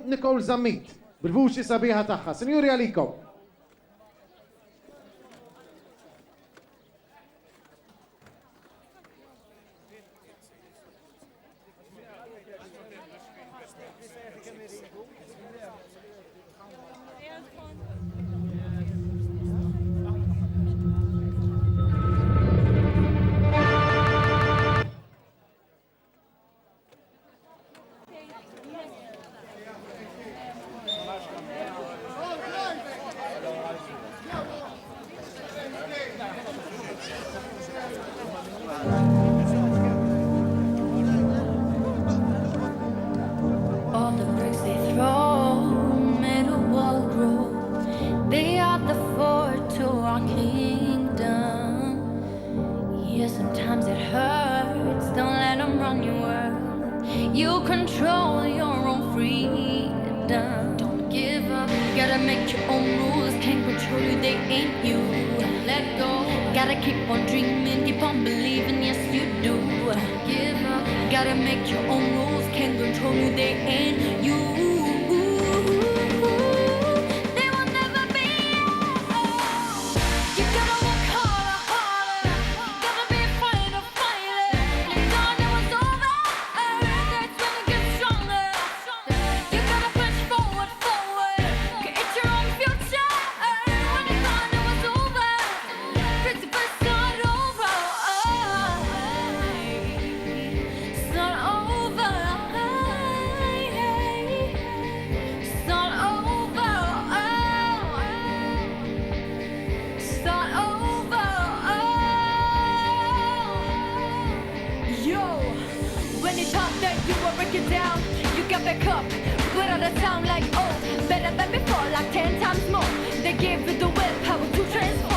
Nicole Hammett bil-vuċi sabiħa tagħha. Sinjuri għalikom. All the bricks they throw made a wall grow. They are the fort to our kingdom. Yeah, sometimes it hurts. Don't let them run your world. You control your own freedom. Don't give up. Gotta make your own rules. Can't control you, they ain't you. Don't let go. Gotta keep on dreaming, keep on believing. Yes, you do. Don't give up. Gotta make your own rules. Can't control you, they ain't you. They will never be yours. You gotta work harder, harder. Gotta be afraid of fighting. You thought it was over, that's when it gets stronger. You gotta push forward, forward. Create your own future. When you thought it was over, principles start over. Start over. Start over. Start over. Yo, when you thought that you were breaking down, you got back up. Put on a sound like, oh, better than before, like 10 times more. They gave you the willpower to transform.